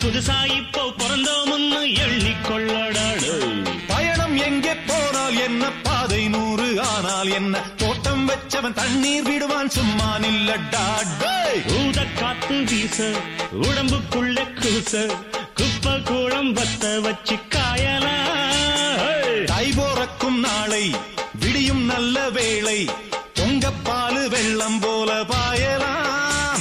புதுசா இப்போ பிறந்தோம்னு எண்ணிக்கொள்ளடாடு. பயணம் எங்கே போனால் என்ன, பாதை 100 ஆனால் என்ன, தோட்டம் வச்சவன் தண்ணீர் விடுவான் சும்மா நில்லடா. ஊத காத்து வீச உடம்புக்குள்ள கூச குப்பை கூளம் வத்த வச்சு காயலாம். தை போறக்கும் நாளை விடியும் நல்ல வேளை, பொங்கப்பாலு வெள்ளம் போல பாயலாம்.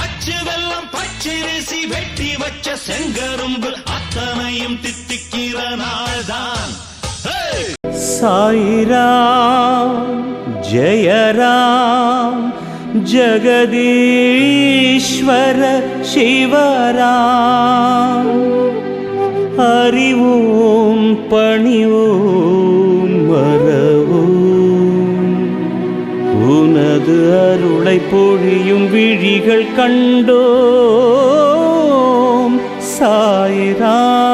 அச்சு வெள்ளம் பச்சரிசி வெட்டி வச்ச செங்கரும்பு அத்தனையும் தித்திக்கிற நாள்தான். சாயிராம் ஜெயராம் ஜெகதீஸ்வர சிவராம், அறிவோம் பணிவோம் மறவோம், உனது அருளை பொழியும் விழிகள் கண்டோம் சாயிராம்.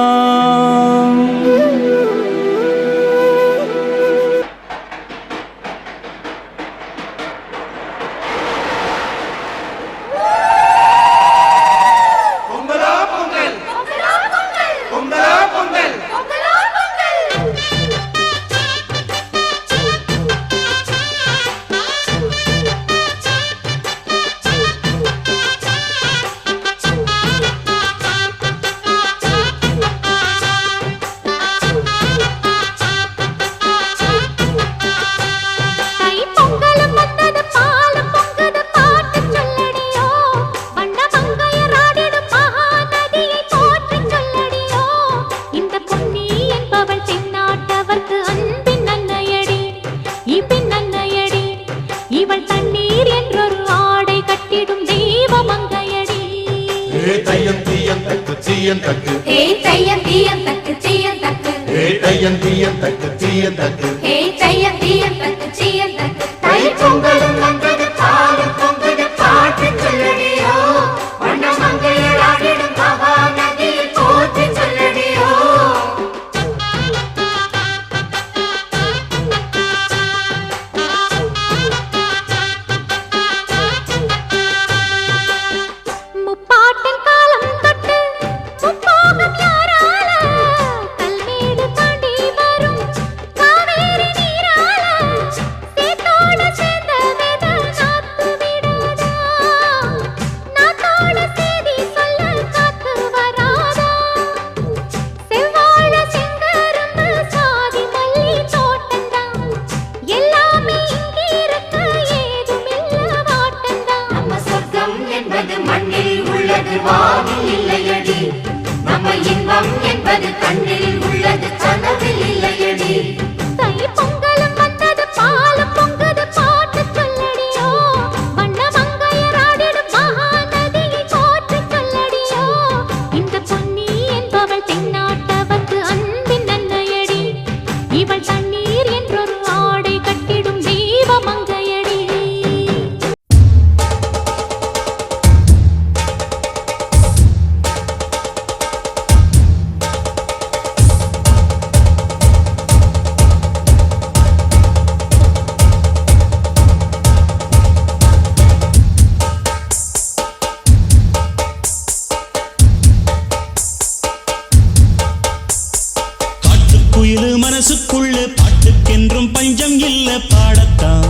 மனசுக்குள்ள பாட்டுக்கென்றும் பஞ்சம் இல்ல பாடத்தான்.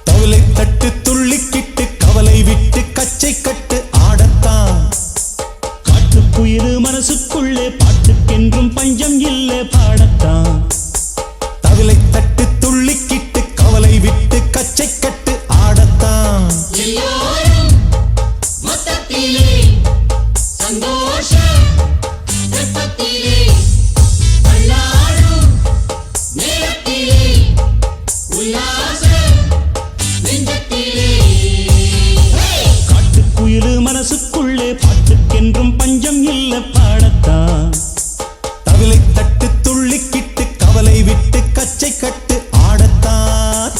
தவளை தட்டு துள்ளிக்கிட்டு கவலை விட்டு கச்சை கட்டு ஆடத்தான். காட்டுக்குயிலு மனசுக்குள்ள பாட்டுக்கென்றும் பஞ்சம் இல்ல பாடத்தான். தவளை தட்டு துள்ளிக்கிட்டு கவலை விட்டு கச்சை கட்டு ஆடத்தான். காட்டுக்குயிலு மனசுக்குள்ளே பாட்டுக்கென்றும் பஞ்சம் இல்ல பாடத்தான். தவளை தட்டு துள்ளிக்கிட்டு கவலை விட்டு கச்சை கட்டு ஆடத்தான்.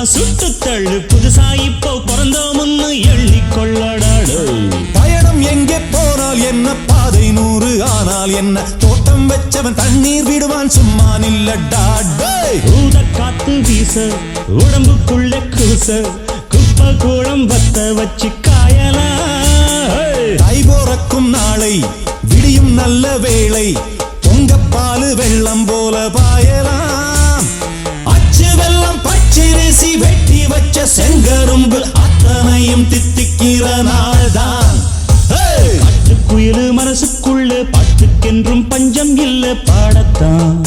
எல்லாம் சுட்டு தள்ளு, புதுசா இப்போ பிறந்தோம்னு எண்ணிக்கொள்ளடாடு. பயணம் எங்கே போனால் என்ன, பாதை 100 ஆனால் என்ன, தோட்டம் வச்சவன் தண்ணீர் விடுவான் சும்மா நில்லடா. ஊத காத்து வீச உடம்புக்குள்ள கூச, குப்பை கூடம் வத்த வச்சு காயலாம். தை போறக்கும் நாளை விடியும் நல்ல வேளை, பொங்கப்பாலு வெள்ளம் போல பாயலாம். அச்சு வெள்ளம் பச்சரிசி வெட்டி வச்ச செங்கரும்பு அத்தனையும் தித்திக்கிற நாள்தான். காட்டுக்குயிலு மனசுக்குள்ள பாட்டுக்கென்றும் பஞ்சம் இல்ல பாடத்தான்.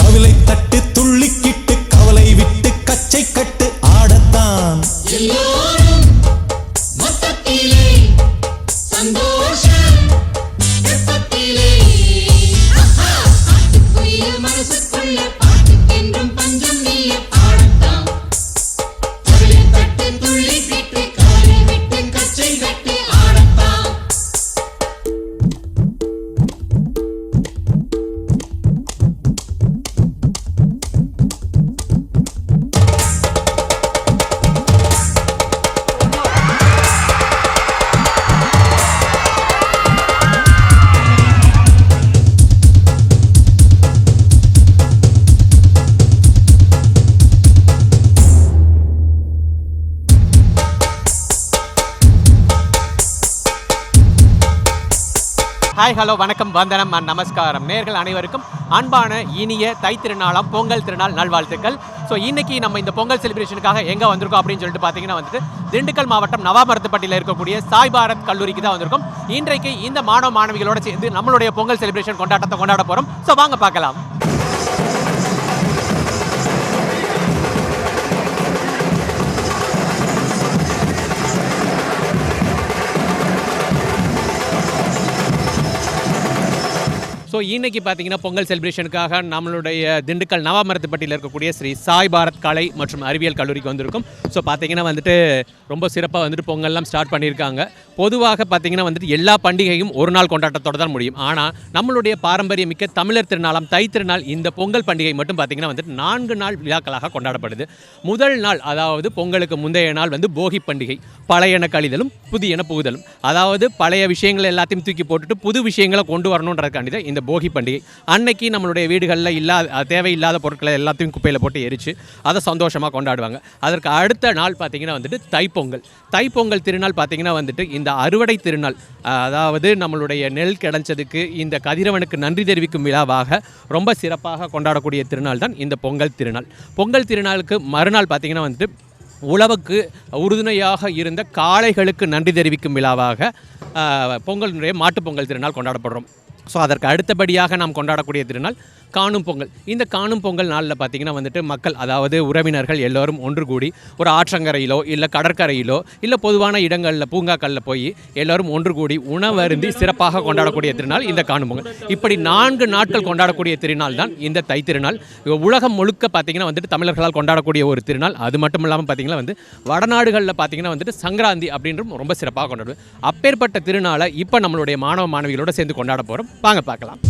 தவிலை தட்டு துள்ளிக்கிட்டு கவலை விட்டு கச்சை கட்டு ஆடத்தான். ஹாய், ஹலோ, வணக்கம், வந்தனம், நமஸ்காரம். நேர்கள் அனைவருக்கும் அன்பான இனிய தை திருநாளாம் பொங்கல் திருநாள் நல்வாழ்த்துக்கள். ஸோ இன்னைக்கு நம்ம இந்த பொங்கல் செலிப்ரேஷனுக்காக எங்கே வந்திருக்கோம் அப்படின்னு சொல்லிட்டு பார்த்தீங்கன்னா வந்துட்டு திண்டுக்கல் மாவட்டம் நவாமரத்துப்பட்டியில் இருக்கக்கூடிய சாய் பாரத் கல்லூரிக்கு தான் வந்திருக்கோம். இன்றைக்கு இந்த மாணவ மாணவிகளோட சேர்ந்து நம்மளுடைய பொங்கல் செலிப்ரேஷன் கொண்டாட்டத்தை கொண்டாட போகிறோம். ஸோ வாங்க பார்க்கலாம். ஸோ இன்றைக்கி பார்த்தீங்கன்னா பொங்கல் செலிப்ரேஷனுக்காக நம்மளுடைய திண்டுக்கல் நவாமரத்துப்பட்டியில் இருக்கக்கூடிய ஸ்ரீ சாய் பாரத் கலை மற்றும் அறிவியல் கல்லூரிக்கு வந்திருக்கும். ஸோ பார்த்தீங்கன்னா வந்துட்டு ரொம்ப சிறப்பாக வந்துட்டு பொங்கல்லாம் ஸ்டார்ட் பண்ணியிருக்காங்க. பொதுவாக பார்த்தீங்கன்னா வந்துட்டு எல்லா பண்டிகையும் ஒரு நாள் கொண்டாட்டத்தோடு தான் முடியும். ஆனால் நம்மளுடைய பாரம்பரியமிக்க தமிழர் திருநாளாம் தை திருநாள் இந்த பொங்கல் பண்டிகை மட்டும் பார்த்தீங்கன்னா வந்துட்டு 4 நாள் விழாக்களாக கொண்டாடப்படுது. முதல் நாள் அதாவது பொங்கலுக்கு முந்தைய நாள் வந்து போகி பண்டிகை, பழையன கழிதலும் புதியன புகுதலும். அதாவது பழைய விஷயங்கள் எல்லாத்தையும் தூக்கி போட்டுட்டு புது விஷயங்களை கொண்டு வரணுன்றதுக்காண்டி தான் இந்த போகி பண்டிகை. அன்னைக்கு நம்மளுடைய வீடுகளில் தேவையில்லாத பொருட்களை எல்லாத்தையும் குப்பையில் போட்டு எரித்து அதை சந்தோஷமாக கொண்டாடுவாங்க. அதற்கு அடுத்த நாள் பார்த்திங்கன்னா வந்துட்டு தைப்பொங்கல். தைப்பொங்கல் திருநாள் பார்த்திங்கன்னா வந்துட்டு இந்த அறுவடை திருநாள், அதாவது நம்மளுடைய நெல் கிடைச்சதுக்கு இந்த கதிரவனுக்கு நன்றி தெரிவிக்கும் விழாவாக ரொம்ப சிறப்பாக கொண்டாடக்கூடிய திருநாள் தான் இந்த பொங்கல் திருநாள். பொங்கல் திருநாளுக்கு மறுநாள் பார்த்திங்கன்னா வந்துட்டு உழவுக்கு உறுதுணையாக இருந்த காளைகளுக்கு நன்றி தெரிவிக்கும் விழாவாக பொங்கலுடைய மாட்டுப்பொங்கல் திருநாள் கொண்டாடப்படுறோம். ஸோ அதற்கு அடுத்தபடியாக நாம் கொண்டாடக்கூடிய திருநாள் காணும் பொங்கல். இந்த காணும் பொங்கல் நாளில் பார்த்திங்கன்னா வந்துட்டு மக்கள், அதாவது உறவினர்கள் எல்லோரும் ஒன்று கூடி ஒரு ஆற்றங்கரையிலோ இல்லை கடற்கரையிலோ இல்லை பொதுவான இடங்களில் பூங்காக்களில் போய் எல்லோரும் ஒன்று கூடி உணவருந்தி சிறப்பாக கொண்டாடக்கூடிய திருநாள் இந்த காணும் பொங்கல். இப்படி 4 நாட்கள் கொண்டாடக்கூடிய திருநாள் தான் இந்த தை திருநாள். உலகம் முழுக்க பார்த்திங்கன்னா வந்துட்டு தமிழர்களால் கொண்டாடக்கூடிய ஒரு திருநாள். அது மட்டும் இல்லாமல் பார்த்திங்கன்னா வந்து வடநாடுகளில் பார்த்திங்கன்னா வந்துட்டு சங்கராந்தி அப்படின்றும் ரொம்ப சிறப்பாக கொண்டாடுவோம். அப்பேற்பட்ட திருநாளை இப்போ நம்மளுடைய மாணவ மாணவிகளோடு சேர்ந்து கொண்டாட போகிறோம். வாங்க பார்க்கலாம்.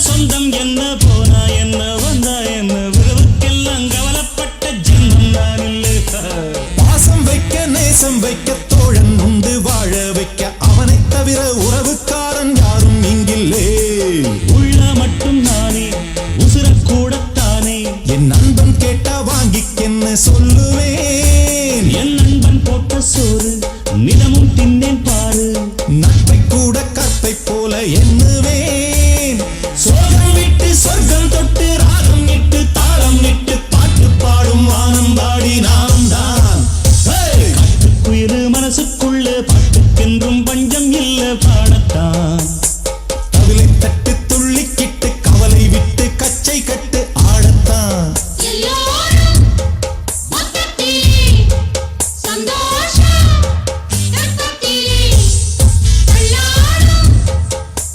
சொந்தம் என்ன, போனா என்ன, வந்தா என்ன, உறவுக்கெல்லாம் கவலைப்பட்ட ஜென்மம் நான் இல்லை. பாசம் வைக்க நேசம் வைக்க தோழன் உண்டு வாழ வைக்க, அவனை தவிர உறவுக்காரன் யாரும் இங்கில்லே. உள்ள மட்டும் நானே உசுரக்கூடத்தானே, என் நண்பன் கேட்டா வாங்கிக்கென்ன சொல்லுவேன். என் நண்பன் போட்ட சோறு நிலமும் தின்னேன் பாரு. நட்பை கூட கற்பை போல எண்ணுவேன். சோகம் விட்டு சொர்க்கம் தொட்டு ராகம் இட்டு தாளம் இட்டு பாட்டு பாடும் வானம் பாடி நாம் தான். காட்டுக்குயிலு மனசுக்குள்ள பாட்டுக்கென்றும் பஞ்சம் இல்ல பாடத்தான். தவிலை தட்டு துள்ளிக்கிட்டு கவலை விட்டு கச்சை கட்டு ஆடத்தான்.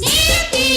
நேரத்தில்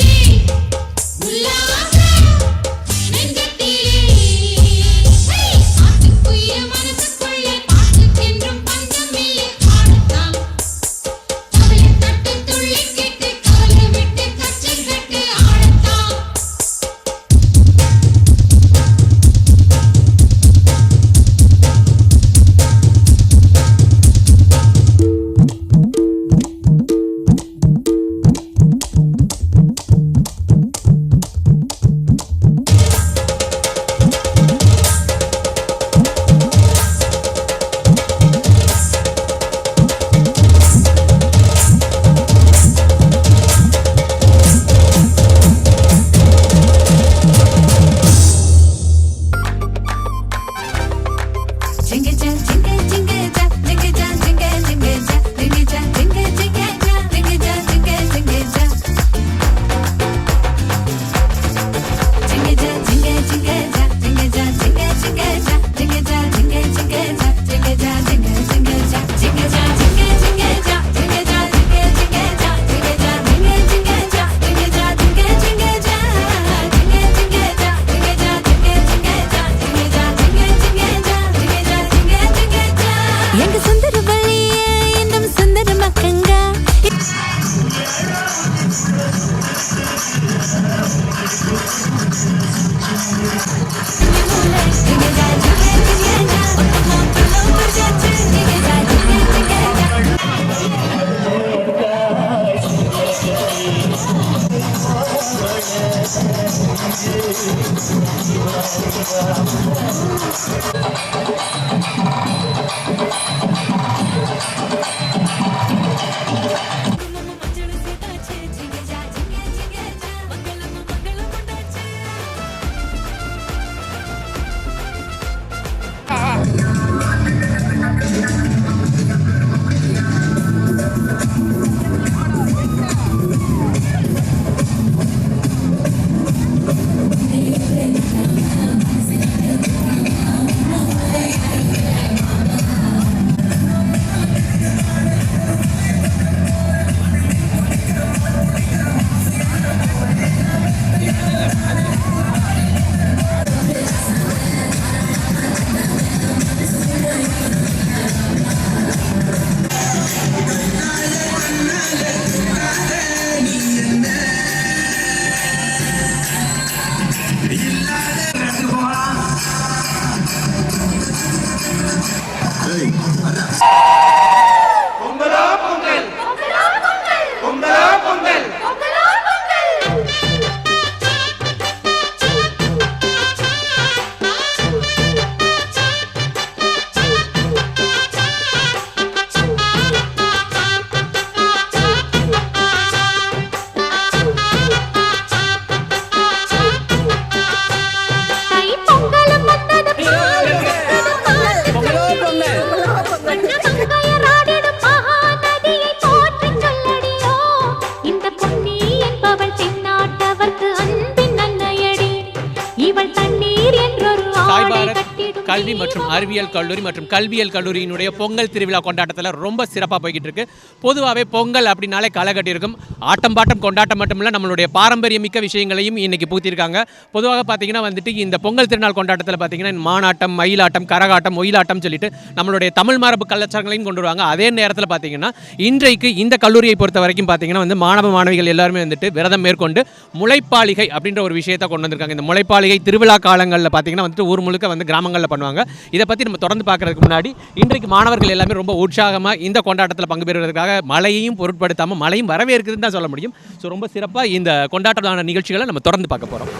கல்வி மற்றும் அறிவியல் கல்லூரி மற்றும் கல்வியல் கல்லூரியினுடைய பொங்கல் திருவிழா கொண்டாட்டத்தில் ரொம்ப சிறப்பாக போய்கிட்டு இருக்கு. பொதுவாகவே பொங்கல் அப்படின்னாலே களை கட்டியிருக்கும். ஆட்டம் பாட்டம் கொண்டாட்டம் மட்டும் இல்லை, நம்மளுடைய பாரம்பரியமிக்க விஷயங்களையும் இன்னைக்கு பூத்திருக்காங்க. பொதுவாக பார்த்தீங்கன்னா வந்துட்டு இந்த பொங்கல் திருநாள் கொண்டாட்டத்தில் பார்த்தீங்கன்னா மானாட்டம், மயிலாட்டம், கரகாட்டம், ஒயிலாட்டம் சொல்லிட்டு நம்மளுடைய தமிழ் மரபு கலாச்சாரங்களையும் கொண்டு வருவாங்க. அதே நேரத்தில் பார்த்தீங்கன்னா இன்றைக்கு இந்த கல்லூரியை பொறுத்த வரைக்கும் பார்த்தீங்கன்னா வந்து மாணவ மாணவிகள் எல்லாருமே வந்துட்டு விரதம் மேற்கொண்டு முளைப்பாளிகை அப்படின்ற ஒரு விஷயத்தை கொண்டு வந்திருக்காங்க. இந்த முளைப்பாளிகை திருவிழா காலங்களில் பார்த்தீங்கன்னா வந்துட்டு ஊர் முழுக்க வந்து கிராமங்களில் பண்ணுவாங்க. இதை பற்றி நம்ம தொடர்ந்து பார்க்கறதுக்கு முன்னாடி இன்றைக்கு மாணவர்கள் எல்லாமே ரொம்ப உற்சாகமாக இந்த கொண்டாட்டத்தில் பங்கு பெறுவதற்காக மழையையும் பொருட்படுத்தாமல் மழையும் வரவேற்குதுன்னு தான் சொல்ல முடியும். ஸோ ரொம்ப சிறப்பாக இந்த கொண்டாட்டமான நிகழ்ச்சிகளை நம்ம தொடர்ந்து பார்க்க போகிறோம்.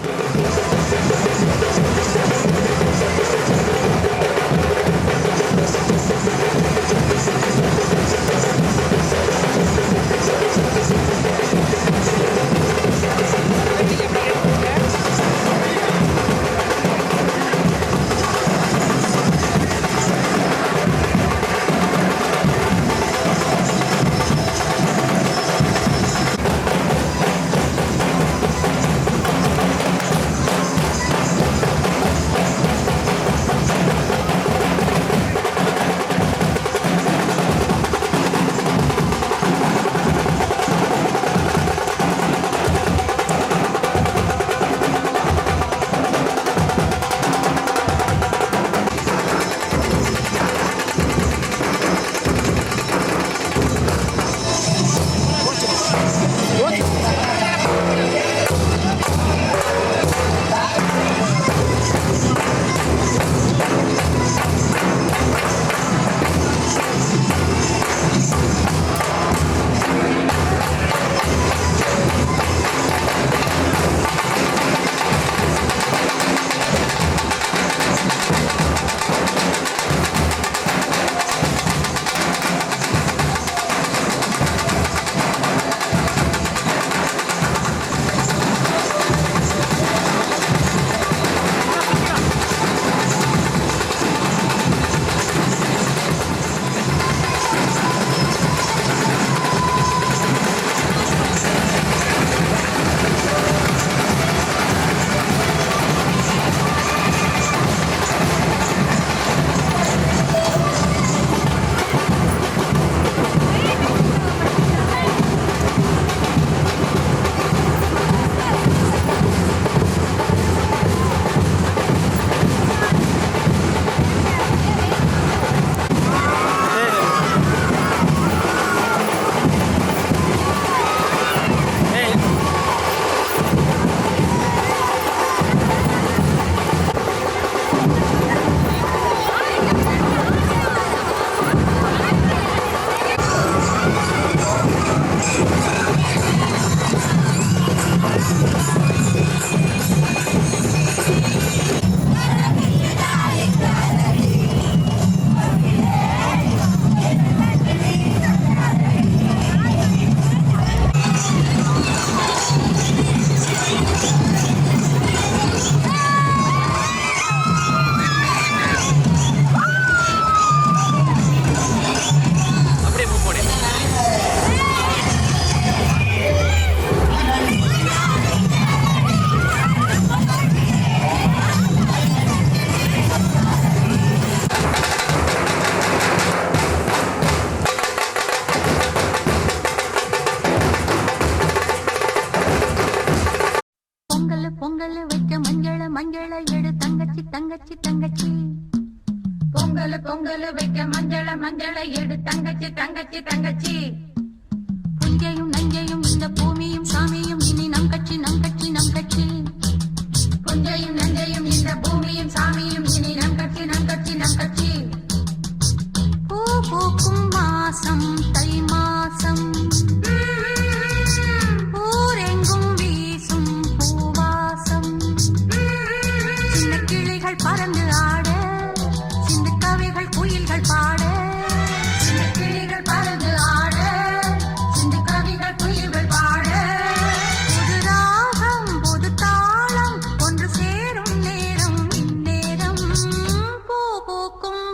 பொங்கல் வைக்க மஞ்சள எடு தங்கச்சி தங்கச்சி தங்கச்சி. பொங்கல் வைக்க மஞ்சள எடு தங்கச்சி தங்கச்சி தங்கச்சி. புஞ்சையும் நஞ்சையும் இந்த பூமியும் சாமியும் இனி நம் கட்சி நம் கட்சி நம் கட்சி. புஞ்சையும் நஞ்சையும் இந்த பூமியும் சாமியும் இனி நம் கட்சி நம் கட்சி நம் கட்சி. பூ பூக்கும் மாசம் தை மாசம், ஊரெங்கும் வீசும் பூவாசம். சின்ன கிளிகள் பறந்து ஆட, சின்ன கவிகள் குயில்கள் பாட. சின்ன கிளிகள் பறந்து ஆட, சின்ன கவிகள் குயில்கள் பாட. புது ராகம் புது தாளம் ஒன்று சேரும் நேரம் இந்நேரம். பூ பூக்கும்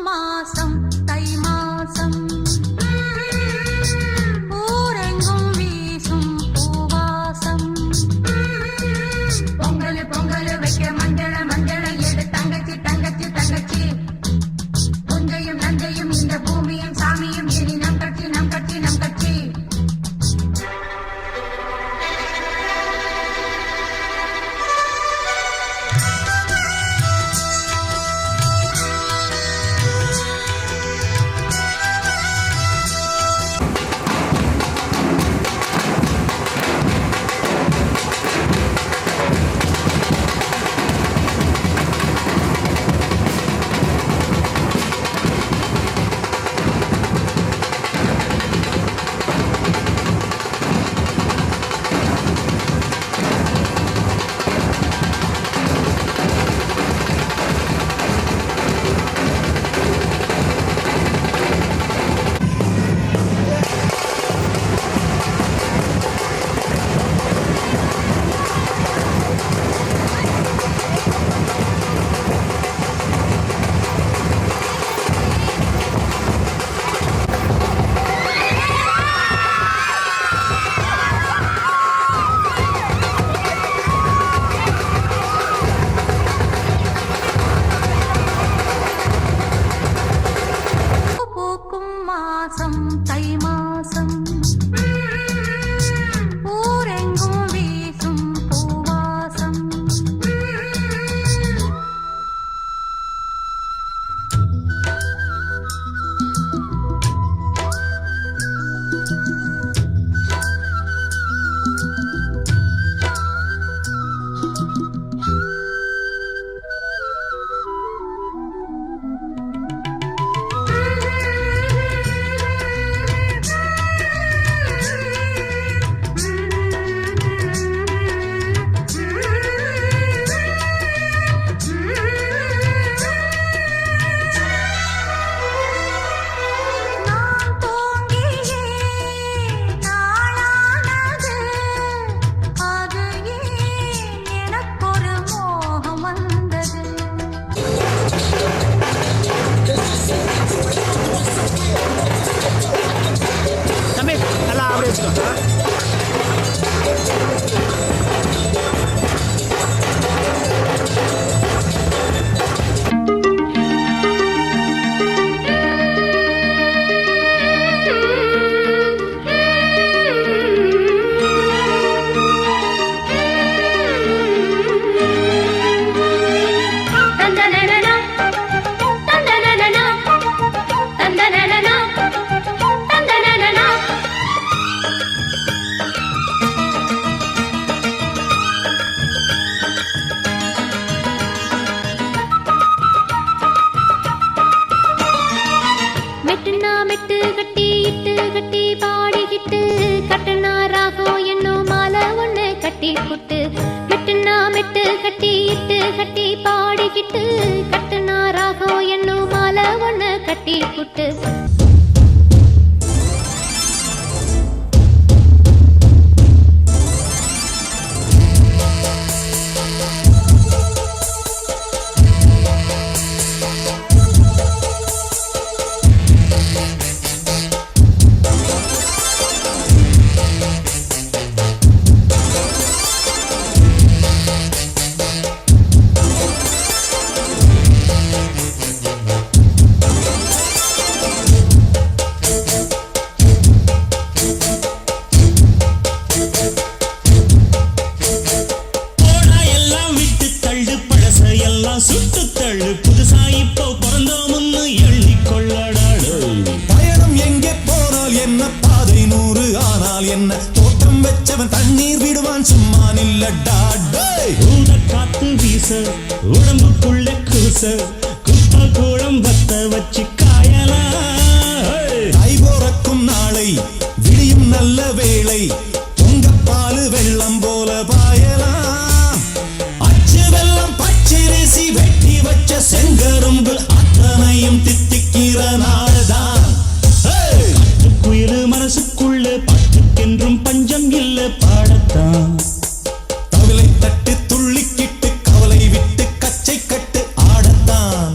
மெட்டு கட்டி இட்டு கட்டி பாடிக்கிட்டு கட்டுனா ராகம் என்னும் மாலை ஒண்ணு கட்டி புட்டு மெட்டுனா மெட்டு கட்டி இட்டு கட்டி பாடிக்கிட்டு கட்டுனா ராகம் என்னும் மாலை ஒண்ணு கட்டி புட்டு சுட்டு தள்ளு புதுசா இப்போ பிறந்தோம்னு எள்ளிக்கொள்ளடாடு பயணம் எங்கே போனால் என்ன பாதை 100 ஆனால் என்ன தோட்டம் வச்சவன் தண்ணீர் விடுவான் சும்மா நில்லடா ஊத காத்து வீச உடம்புக்குள்ள கூச குப்பை கூடம் வத்த வச்சு காயலாம் கை போறக்கும் நாளை விடியும் நல்ல வேளை பொங்கப்பாலு வெள்ளம் போல பாயலாம் அச்சு வெள்ளம் பச்சரிசி வெட்டி வச்ச செங்கரும்பு அத்தனையும் தித்திக்கிற நாள்தான் குயிலு மனசுக்குள்ள பாட்டுக்கென்றும் பஞ்சம் இல்ல பாடத்தான் தவிலை தட்டு துள்ளிக்கிட்டு கவலை விட்டு கச்சை கட்டு ஆடத்தான்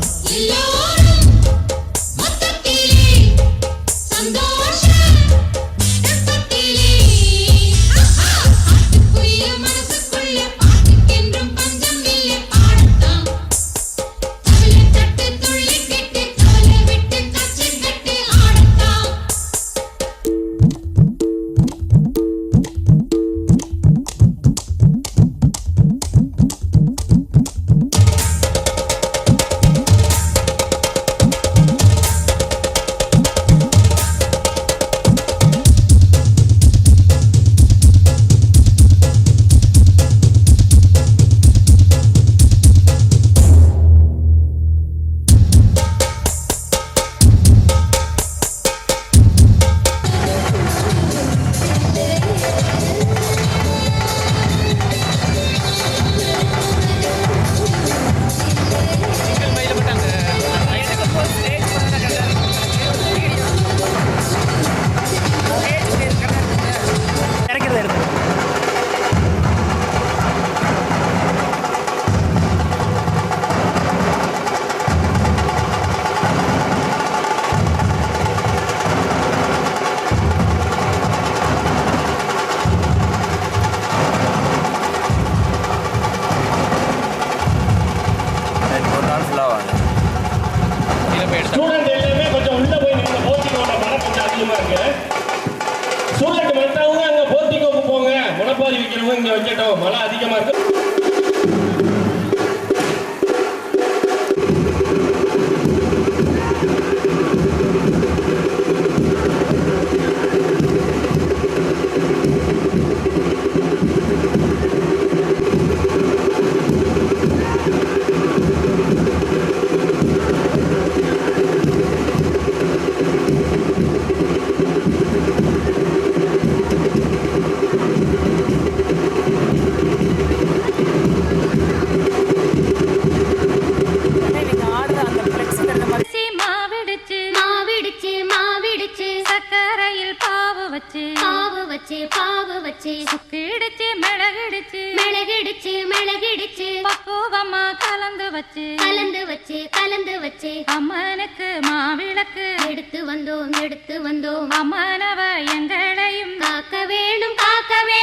ஸ்டூடெண்ட் எல்லாமே கொஞ்சம் உள்ள போய் நின்று போர்ட்டிகோட மழை கொஞ்சம் அதிகமா இருக்கு. ஸ்டூடெண்ட் மற்றவங்க அங்க போர்ட்டிகோக்கு போங்க, முளைப்பாரி வைக்கிறவங்க இங்க வைக்கட்டும், மழை அதிகமா இருக்கு. அம்மனுக்கு மாவிளக்கு எடுத்து வந்தோம் அம்மனவ எங்களையும் காக்க வேணும் காக்கவே.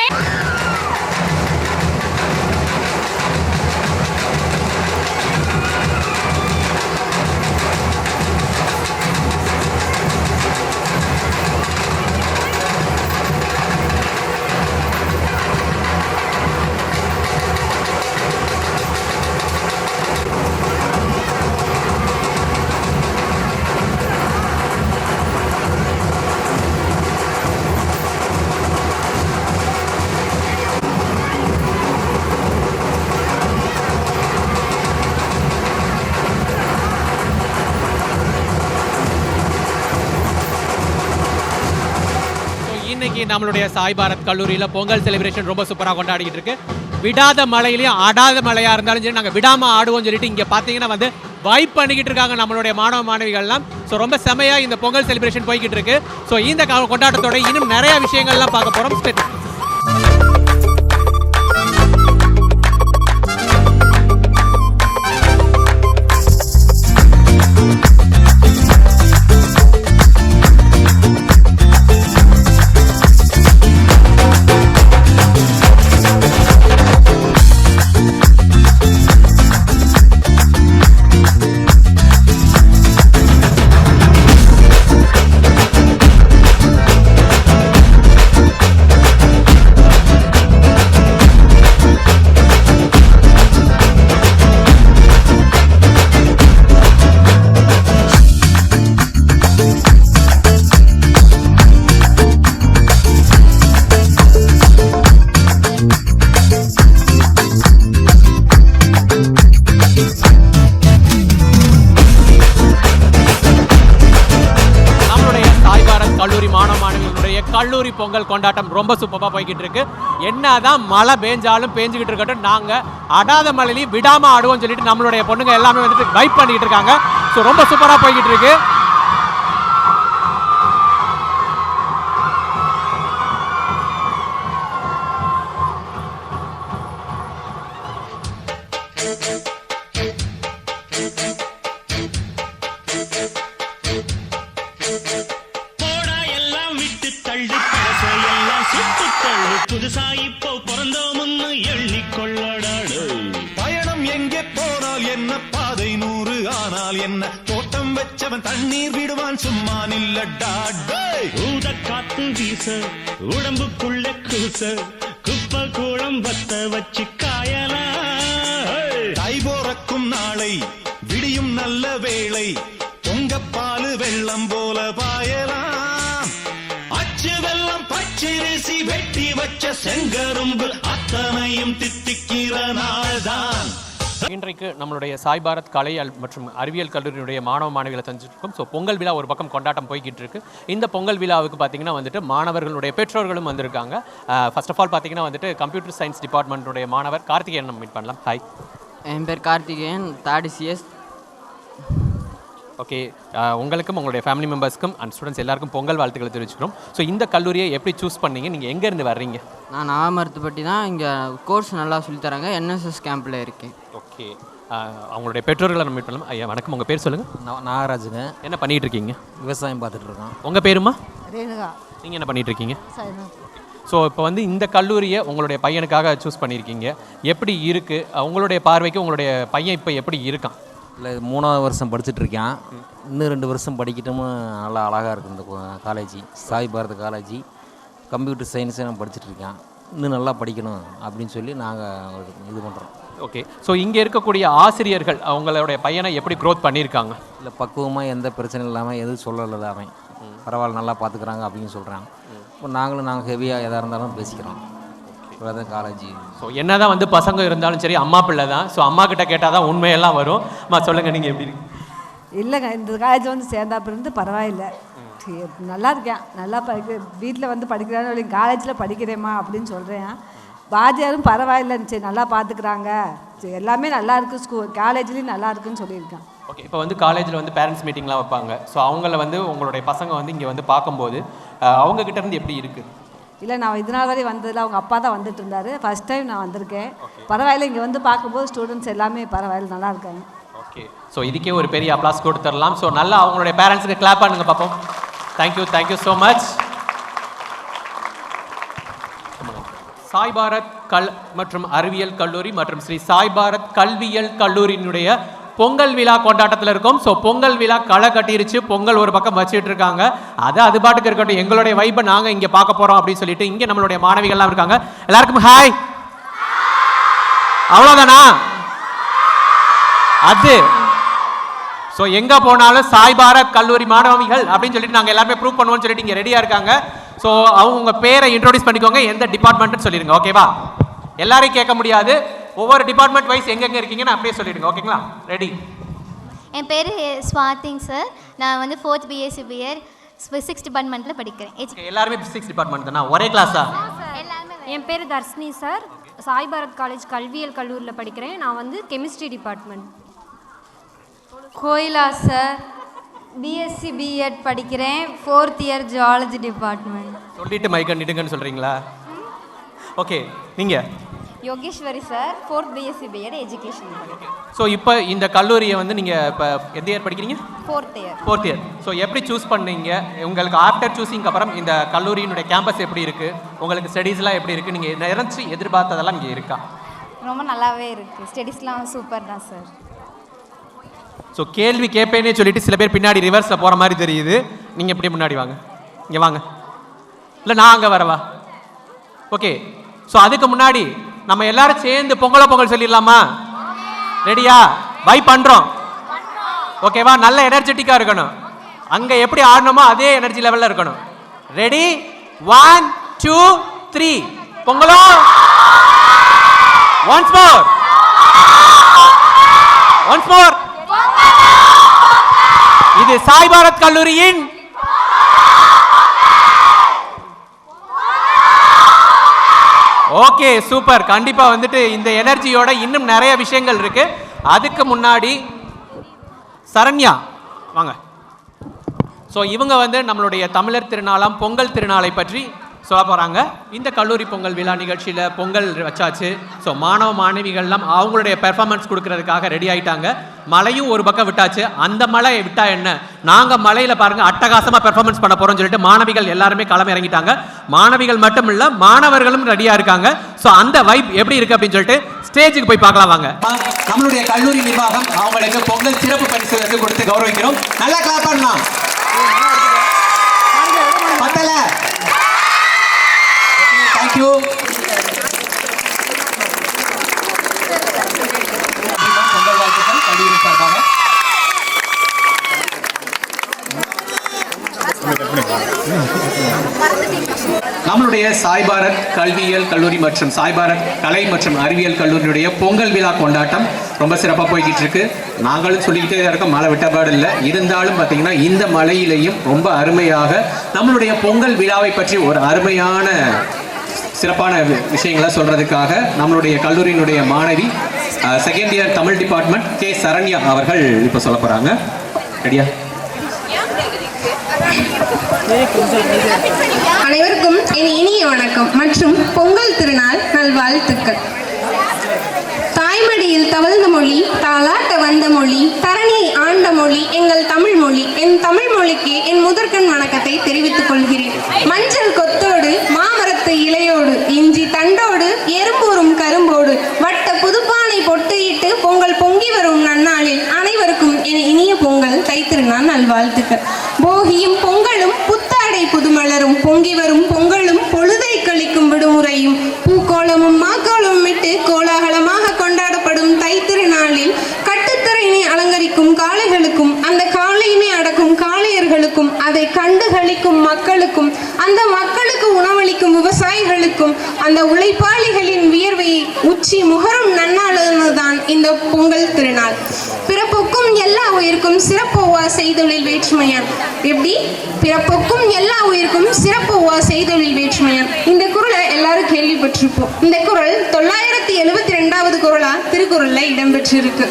இன்னைக்கு நம்மளுடைய சாய் பாரத் கல்லூரியில் பொங்கல் செலிப்ரேஷன் ரொம்ப சூப்பராக கொண்டாடிக்கிட்டு இருக்கு. விடாத மழையிலையும் ஆடாத மழையாக இருந்தாலும் சரி நாங்கள் விடாமல் ஆடுவோம்னு சொல்லிட்டு இங்கே பார்த்தீங்கன்னா வந்து வைப் பண்ணிக்கிட்டு இருக்காங்க நம்மளுடைய மாணவ மாணவிகள்லாம். ஸோ ரொம்ப செமையாக இந்த பொங்கல் செலிப்ரேஷன் போய்கிட்டு இருக்கு. ஸோ இந்த கொண்டாட்டத்தோட இன்னும் நிறைய விஷயங்கள்லாம் பார்க்க போகிறோம். கல்லூரி பொங்கல் கொண்டாட்டம் ரொம்ப சூப்பராக போய்கிட்டு இருக்கு. என்னதான் மழை பெஞ்சாலும் பேஞ்சுக்கிட்டு இருக்கட்டும், நாங்கள் அடாத மழையிலையும் விடாமல் ஆடுவோம்னு சொல்லிட்டு நம்மளுடைய பொண்ணுங்க எல்லாமே வந்துட்டு வைப் பண்ணிக்கிட்டு இருக்காங்க. ஸோ ரொம்ப சூப்பராக போய்கிட்டு இருக்கு. புதுசா இப்போ பிறந்தோம்னு எண்ணிக்கொள்ளடாடு. பயணம் எங்கே போனால் என்ன, பாதை 100 ஆனால் என்ன, தோட்டம் வச்சவன் தண்ணீர் விடுவான் சும்மா நில்லடா. ஊத காத்து வீச உடம்புக்குள்ள கூச குப்பை கூடம் வத்த வச்சு காயலாம். தை போறக்கும் நாளை விடியும் நல்ல வேளை, பொங்கப்பாலு வெள்ளம் போல பாயலாம். அச்சு வெள்ளம் பச்சரிசி வெட்டி வச்ச செங்கரும்பு அத்தனையும் தித்திக்கிற நாள்தான். இன்றைக்கு நம்மளுடைய சாய் பாரத் கலை மற்றும் அறிவியல் கல்லூரியினுடைய மாணவ மாணவிகளை செஞ்சுருக்கோம். ஸோ பொங்கல் விழா ஒரு பக்கம் கொண்டாட்டம் போய்கிட்டு இருக்கு. இந்த பொங்கல் விழாவுக்கு பார்த்தீங்கன்னா வந்துட்டு மாணவர்களுடைய பெற்றோர்களும் வந்திருக்காங்க. ஃபர்ஸ்ட் ஆஃப் ஆல் பார்த்தீங்கன்னா வந்துட்டு கம்ப்யூட்டர் சயின்ஸ் டிபார்ட்மெண்ட்டுடைய மாணவர் கார்த்திகேயன் நம்ம மீட் பண்ணலாம். ஹாய், என் பேர் கார்த்திகேயன், 3rd CS. ஓகே, உங்களுக்கும் உங்களுடைய ஃபேமிலி மெம்பர்ஸ்க்கும் அண்ட் ஸ்டூடெண்ட்ஸ் எல்லாருக்கும் பொங்கல் வாழ்த்துக்களை தெரிவிச்சுக்கிறோம். ஸோ இந்த கல்லூரியை எப்படி சூஸ் பண்ணீங்க? நீங்கள் எங்கேருந்து வர்றீங்க? நான் நாமருத்துப்பட்டி தான். இங்கே கோர்ஸ் நல்லா சொல்லித்தராங்க. NSS கேம்பில் இருக்கேன். ஓகே, அவங்களுடைய பெற்றோர்களை நம்ம மீட் பண்ணலாம். ஐயா வணக்கம், உங்கள் பேர் சொல்லுங்கள். நாகராஜுங்க. என்ன பண்ணிகிட்டு இருக்கீங்க? விவசாயம் பார்த்துட்டு இருக்கோம். உங்கள் பேருமா? ரேணுகா. நீங்கள் என்ன பண்ணிகிட்டு இருக்கீங்க? ஸோ இப்போ வந்து இந்த கல்லூரியை உங்களுடைய பையனுக்காக சூஸ் பண்ணியிருக்கீங்க. எப்படி இருக்குது உங்களுடைய பார்வைக்கு? உங்களுடைய பையன் இப்போ எப்படி இருக்கான்? இல்லை, 3வது வருஷம் படிச்சுட்ருக்கேன். இன்னும் 2 வருஷம் படிக்கிட்டோம்னு நல்லா அழகாக இருக்குது இந்த college. Sai Bharath college computer சயின்ஸை நான் படிச்சுட்ருக்கேன். இன்னும் நல்லா படிக்கணும் அப்படின்னு சொல்லி நாங்கள் இது பண்ணுறோம். ஓகே, ஸோ இங்கே இருக்கக்கூடிய ஆசிரியர்கள் அவங்களுடைய பையனை எப்படி க்ரோத் பண்ணியிருக்காங்க? இல்லை, பக்குவமாக எந்த பிரச்சனையும் இல்லாமல் எதுவும் சொல்லலை. அவன் பரவாயில்ல, நல்லா பார்த்துக்குறாங்க அப்படின்னு சொல்கிறாங்க. இப்போ நாங்கள் ஹெவியாக எதாக இருந்தாலும் பேசிக்கிறோம். இவ்வளோதான் காலேஜ். ஸோ என்ன தான் வந்து பசங்க இருந்தாலும் சரி, அம்மா பிள்ளை தான். ஸோ அம்மா கிட்ட கேட்டால் தான் உண்மையெல்லாம் வரும். அம்மா சொல்லுங்கள், நீங்கள் எப்படி இருக்கு? இல்லைங்க, இந்த காலேஜ் வந்து சேர்ந்தாப்பிருந்து பரவாயில்லை, நல்லா இருக்கேன். நல்லா வீட்டில் வந்து படிக்கிறான்னு காலேஜில் படிக்கிறேம்மா அப்படின்னு சொல்கிறேன். வாத்தியாரும் பரவாயில்லைன்னு, சரி நல்லா பார்த்துக்குறாங்க, சரி எல்லாமே நல்லா இருக்குது, காலேஜ்லேயும் நல்லா இருக்குன்னு சொல்லியிருக்கேன். ஓகே, இப்போ வந்து காலேஜில் வந்து பேரண்ட்ஸ் மீட்டிங்லாம் வைப்பாங்க. ஸோ அவங்கள வந்து உங்களுடைய பசங்க வந்து இங்கே வந்து பார்க்கும்போது அவங்கக்கிட்ட இருந்து எப்படி இருக்குது? இல்லை, நான் இதனால் வரை வந்ததில் அவங்க அப்பா தான் வந்துட்டு இருந்தார். ஃபஸ்ட் டைம் நான் வந்திருக்கேன். பரவாயில்ல, இங்கே வந்து பார்க்கும்போது ஸ்டூடெண்ட்ஸ் எல்லாமே பரவாயில்ல, நல்லா இருக்காங்க. ஓகே, ஸோ இதுக்கே ஒரு பெரிய அப்ளாஸ் கொடுத்துடலாம். ஸோ நல்லா அவங்களுடைய பேரண்ட்ஸுக்கு கிளாப் பண்ணுங்க பார்ப்போம். Thank you so much. Sai Bharat மற்றும் அறிவியல் கல்லூரி மற்றும் ஸ்ரீ சாய் பாரத் கல்வியியல் கல்லூரியினுடைய பொங்கல் விழா கொண்டாட்டத்தில் இருக்கும். ஸோ பொங்கல் விழா களை கட்டிருச்சு. பொங்கல் ஒரு பக்கம் வச்சுட்டு இருக்காங்க. அது பாட்டுக்கு இருக்கட்டும், எங்களுடைய வைப்பை நாங்கள் இங்கே பார்க்க போகிறோம் அப்படின்னு சொல்லிட்டு இங்கே நம்மளுடைய மாணவிகள்லாம் இருக்காங்க. எல்லாருக்கும் ஹாய். அவ்வளோதானா? அது ஸோ எங்கே போனாலும் சாய் பாரத் கல்லூரி மாணவிகள் அப்படின்னு சொல்லிட்டு நாங்கள் எல்லாருமே ப்ரூவ் பண்ணுவோம்னு சொல்லிட்டு இங்கே ரெடியாக இருக்காங்க. ஸோ அவங்க பேரை இன்ட்ரோடியூஸ் பண்ணிக்கோங்க, எந்த டிபார்ட்மெண்ட்னு சொல்லிடுங்க. ஓகேவா? எல்லாரையும் கேட்க முடியாது, ஒவ்வொரு டிபார்ட்மெண்ட் வைஸ் எங்கெங்கே இருக்கீங்கன்னு அப்படியே சொல்லிடுங்க. ஓகேங்களா? ரெடி? என் பேர் ஸ்வாதிங் சார். நான் வந்து 4th BSc BR. ஃபிசிக்ஸ் டிபார்ட்மெண்ட்டில் படிக்கிறேன். எல்லாருமே பிசிக்ஸ் டிபார்ட்மெண்ட் தானா? ஒரே கிளாஸா? என் பேர் தர்ஷினி சார். சாய் பாரத் காலேஜ் கல்வியியல் கல்லூரியில் படிக்கிறேன். நான் வந்து கெமிஸ்ட்ரி டிபார்ட்மெண்ட். கோயிலா சார், பிஎஸ்சி பிஎட் படிக்கிறேன், 4th இயர் ஜுவாலஜி டிபார்ட்மெண்ட். சொல்லிட்டு மைக்கை நிடுங்கன்னு சொல்கிறீங்களா? ஓகே, நீங்கள்? Yogeswari sir, 4th BSc BEd education படிக்கிறேன். ஸோ இப்போ இந்த கல்லூரியை வந்து நீங்கள் இப்போ எந்த இயர் படிக்கிறீங்க? 4th year. 4th year. So எப்படி சூஸ் பண்ணீங்க? உங்களுக்கு ஆஃப்டர் சூஸிங்க்கு அப்புறம் இந்த கல்லூரியினுடைய கேம்பஸ் எப்படி இருக்குது, உங்களுக்கு ஸ்டடீஸ்லாம் எப்படி இருக்குது, நீங்கள் நினைச்சு எதிர்பார்த்ததெல்லாம் இங்கே இருக்கா? ரொம்ப நல்லாவே இருக்குது, ஸ்டடீஸ்லாம் சூப்பர் தான் சார். ஸோ கேள்வி கேட்பேனே சொல்லிட்டு சில பேர் பின்னாடி ரிவர்ஸில் போகிற மாதிரி தெரியுது. நீங்கள் எப்படி முன்னாடி வாங்க, இங்கே வாங்க, இல்லை நான் அங்கே வரவா? ஓகே, ஸோ அதுக்கு முன்னாடி நம்ம எல்லாரும் சேர்ந்து பொங்கல் சொல்லிடலாமா? ரெடியா? பை பண்ணுறோம், ஓகேவா? நல்ல எனர்ஜெட்டிக்காக இருக்கணும். அங்கே எப்படி ஆடணுமோ அதே எனர்ஜி லெவலில் இருக்கணும். ரெடி? 1 2 3 பொங்கலோ. Once more. இது சாய் பாரத் கல்லூரியின் ஓகே, சூப்பர். கண்டிப்பா வந்துட்டு இந்த எனர்ஜியோட இன்னும் நிறைய விஷயங்கள் இருக்கு. அதுக்கு முன்னாடி சரண்யா வாங்க. ஸோ இவங்க வந்து நம்மளுடைய தமிழர் திருநாளாம் பொங்கல் திருநாளை பற்றி சொல்ல போகிறாங்க. இந்த கல்லூரி பொங்கல் விழா நிகழ்ச்சியில் பொங்கல் வச்சாச்சு. ஸோ மாணவ மாணவிகள்லாம் அவங்களுடைய பெர்ஃபார்மன்ஸ் கொடுக்கறதுக்காக ரெடி ஆகிட்டாங்க. மழையும் ஒரு பக்கம் விட்டாச்சு. அந்த மழையை விட்டா என்ன, நாங்கள் மழையில் பாருங்கள் அட்டகாசமாக பெர்ஃபார்மன்ஸ் பண்ண போகிறோம்னு சொல்லிட்டு மாணவிகள் எல்லாருமே களம் இறங்கிட்டாங்க. மாணவிகள் மட்டும் இல்லை, மாணவர்களும் ரெடியாக இருக்காங்க. ஸோ அந்த வைப் எப்படி இருக்குது அப்படின்னு சொல்லிட்டு ஸ்டேஜுக்கு போய் பார்க்கலாம் வாங்க. நம்மளுடைய கல்லூரி நிர்வாகம் அவங்களுக்கு பொங்கல் சிறப்பு பரிசு வந்து கொடுத்து கௌரவிக்கிறோம். நல்லா கிளாப் பண்ணலாம். பத்தல. தேங்க்யூ. பொங்கல் வாழ்த்துக்கள் கல்லூரி சார்பாக. நம்மளுடைய சாய் பாரத் கல்வியியல் கல்லூரி மற்றும் சாய் பாரத் கலை மற்றும் அறிவியல் கல்லூரியுடைய பொங்கல் விழா கொண்டாட்டம் ரொம்ப சிறப்பாக போய்கிட்டு இருக்கு. நாங்களும் சொல்லிக்கிட்டே இருக்கோம், மழை விட்டபாடு இல்லை. இருந்தாலும் பார்த்தீங்கன்னா இந்த மழையிலையும் ரொம்ப அருமையாக நம்மளுடைய பொங்கல் விழாவை பற்றி ஒரு அருமையான சிறப்பான விஷயங்களை சொல்றதுக்காக நம்மளுடைய கல்லூரியினுடைய மாணவி 2nd year Tamil department K Saranya அவர்கள் இப்போ சொல்ல போறாங்க. ரெடியா? அனைவருக்கும் என் இனிய வணக்கம் மற்றும் பொங்கல் திருநாள் நல்வாழ்த்துக்கள். தாய்மடியில் தவழ்ந்த மொழி, தாலாட்ட வந்த மொழி, தரணியை ஆண்ட மொழி எங்கள் தமிழ் மொழி. என் தமிழ் மொழிக்கு என் முதற்கண் வணக்கத்தை தெரிவித்துக் கொள்கிறேன். மஞ்சள் கொத்தோடு, மாமரத்து இலையோடு, இஞ்சி தண்டோடு, எறும்பூரும் கரும்போடு, வட்ட புதுப்பானை பொட்டியிட்டு பொங்கல் பொங்கி வரும் நன்னாளில் அனைவருக்கும் என் இனிய பொங்கல் தைத்திருநாள் நல்வாழ்த்துக்கள். போகியும் பொங்கலும் புத்தாடை புதுமலரும் பொங்கி வரும் பொங்கலும் பொழுதை கழிக்கும் விடுமுறையும் பூக்கோளமும் மாக்கோளமும் விட்டு கோலாகலமாக கொண்டாடப்படும் தைத்திருநாளில் கட்டுத்தரையினை அலங்கரிக்கும் காளைகளுக்கும் அந்த காளையினை அடக்கும் காளையர்களுக்கும் அதை கண்டு களிக்கும் மக்களுக்கும் அந்த மக்களுக்கு உணவளிக்கும் விவசாயிகளுக்கும் அந்த உழைப்பாளிகளின் வியர்வையை உச்சி முகரும் நன்னாளுதான் இந்த பொங்கல் திருநாள். பிறப்புக்கும் எல்லா உயிருக்கும் சிறப்புவா செய்தொழில் வேற்றுமையான். எப்படி? பிறப்புக்கும் எல்லா உயிருக்கும் சிறப்புவா செய்தொழில் வேற்றுமையான். இந்த குறளை எல்லாரும் கேள்விப்பட்டிருப்போம். இந்த குறள் 972வது குறளா திருக்குறள்ல இடம்பெற்றிருக்கு.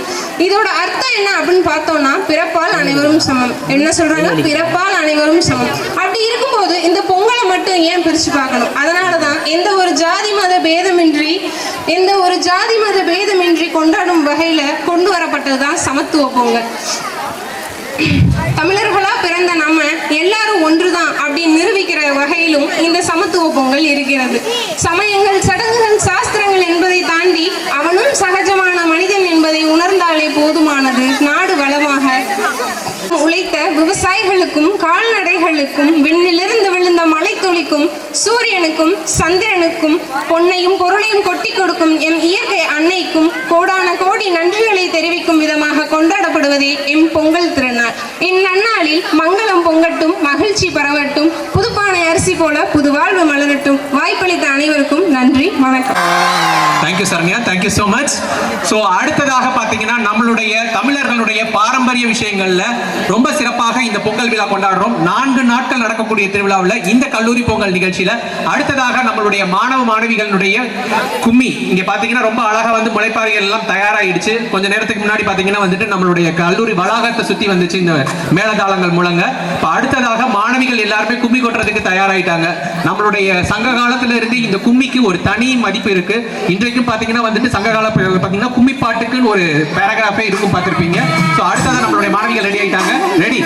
இதோட அர்த்தம் என்ன அப்படின்னு பார்த்தோம்னா, பிறப்பால் அனைவரும் சமம். என்ன சொல்றாங்க? பிறப்பால் அனைவரும் சமம். அப்படி இருக்கும்போது இந்த பொங்கலை மட்டும் ஏன் பிரிச்சு பார்க்கணும்? அதனாலதான் எந்த ஒரு ஜாதி மத பேதமின்றி கொண்டாடும் வகையில கொண்டு வரப்பட்டதுதான் சமத்துவ பொங்கல். தமிழர்களா பிறந்த நம்ம எல்லாரும் ஒன்றுதான் அப்படின்னு நிரூபிக்கிற வகையிலும் இந்த சமத்துவ பொங்கல் இருக்கிறது. சமயங்கள், சடங்குகள், சாஸ்திரங்கள் என்பதை தாண்டி அவனும் சகஜமான மனிதன் என்பதை உணர்ந்தாலே போதுமானது. நாடு வளமாக உழைத்த விவசாயிகளுக்கும் கால்நடைகளுக்கும் விண்ணிலிருந்து விழுந்த மழை துளிக்கும் சூரியனுக்கும் சந்திரனுக்கும் பொன்னையும் பொருளையும் கொட்டி கொடுக்கும் எம் இயற்கை அன்னைக்கும் கோடான கோடி நன்றிகளை தெரிவிக்கும் விதமாக கொண்டாடப்படுவதே எம் பொங்கல் திருநாள். இந்நன்னாளில் மங்களம் பொங்கட்டும், மகிழ்ச்சி பரவட்டும், புதுப்பானை அரிசி துளசி போல புது வாழ்வு மலரட்டும். வாய்ப்பளித்த அனைவருக்கும் நன்றி, வணக்கம். Thank you Saranya, thank you so much. So அடுத்ததாக பார்த்தீங்கன்னா நம்மளுடைய தமிழர்களுடைய பாரம்பரிய விஷயங்கள்ல ரொம்ப சிறப்பாக இந்த பொங்கல் விழா கொண்டாடுறோம். 4 நாட்கள் நடக்கக்கூடிய திருவிழாவில் இந்த கல்லூரி பொங்கல் நிகழ்ச்சியில அடுத்ததாக நம்மளுடைய மாணவ மாணவிகளுடைய கும்மி இங்க பாத்தீங்கன்னா ரொம்ப அழகா வந்து முளைப்பாரிகள் எல்லாம் தயாராகிடுச்சு. கொஞ்ச நேரத்துக்கு முன்னாடி பாத்தீங்கன்னா வந்துட்டு நம்மளுடைய கல்லூரி வளாகத்தை சுத்தி வந்துச்சு இந்த மேளதாளங்கள் முழங்க. இப்போ அடுத்ததாக மாணவிகள் எல்லாருமே கும்மி கொட்டுறதுக்கு தயாராயிட்டாங்க. நம்மளுடைய சங்க காலத்துல இருந்து இந்த கும்மிக்கு ஒரு தனி மதிப்பு இருக்கு. இன்றைக்கும் பாத்தீங்கன்னா வந்துட்டு சங்க கால பாத்தீங்கன்னா கும்மி பாட்டுக்குன்னு ஒரு பேராகிராஃபே இருக்கும் பார்த்திருப்பீங்க. ஸோ அடுத்ததாக நம்மளுடைய மாணவிகள் ரெடி ஆயிட்டாங்க. ரெடி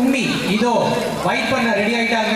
உண்ணி இதோ வெயிட் பண்ண ரெடி ஆயிட்டாங்க.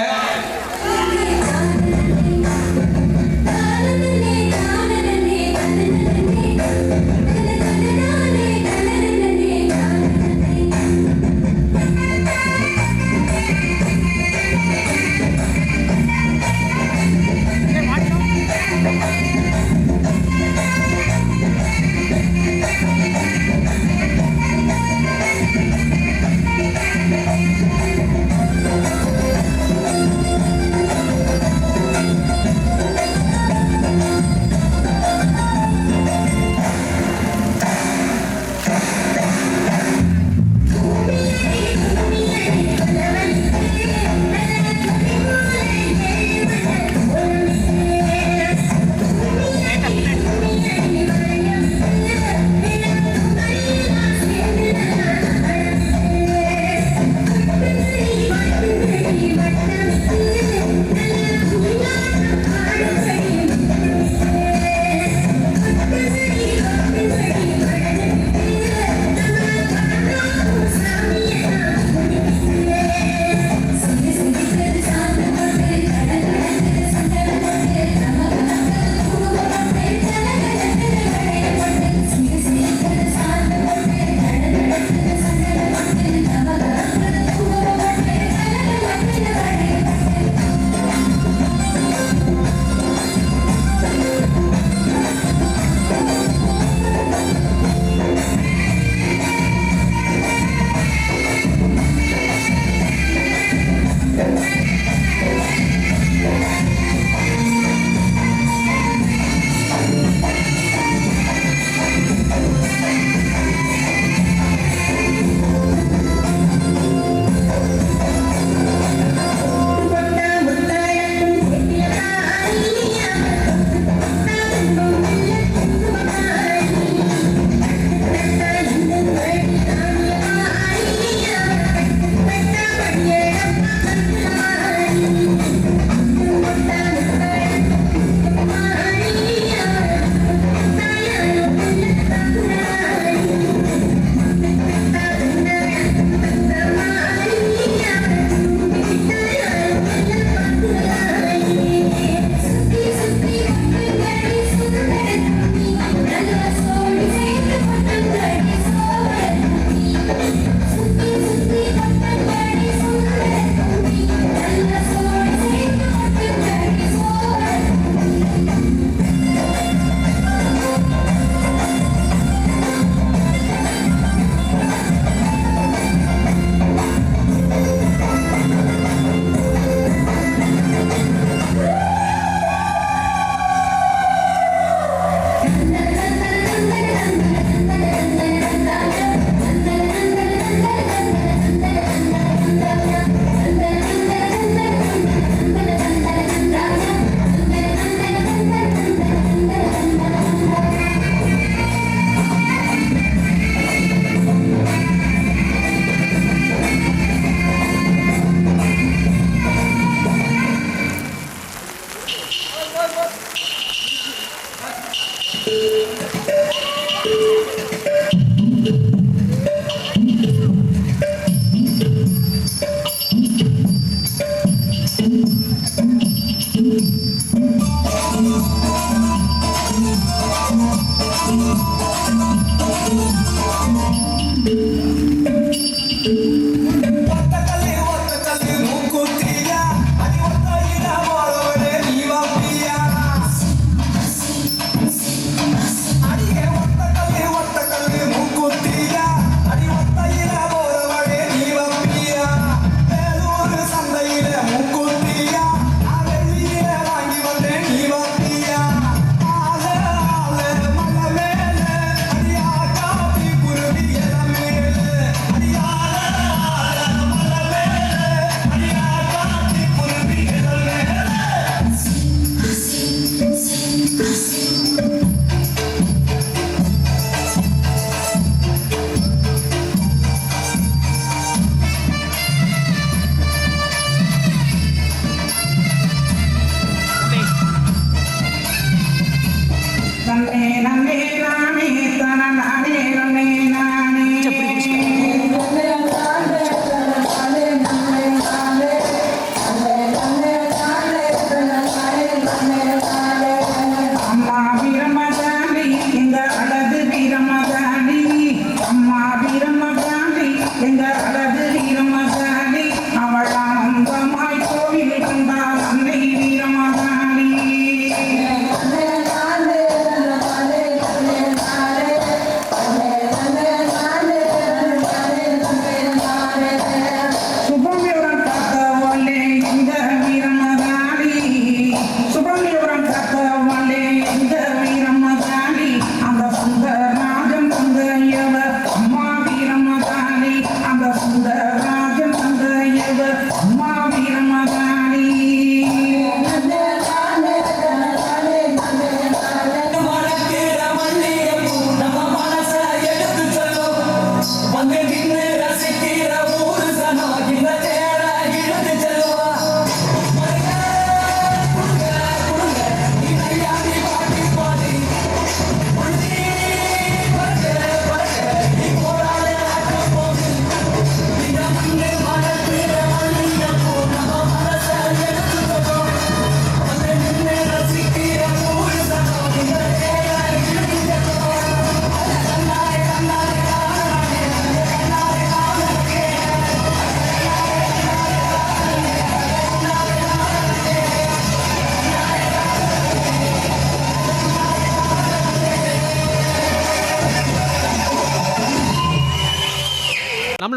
நானே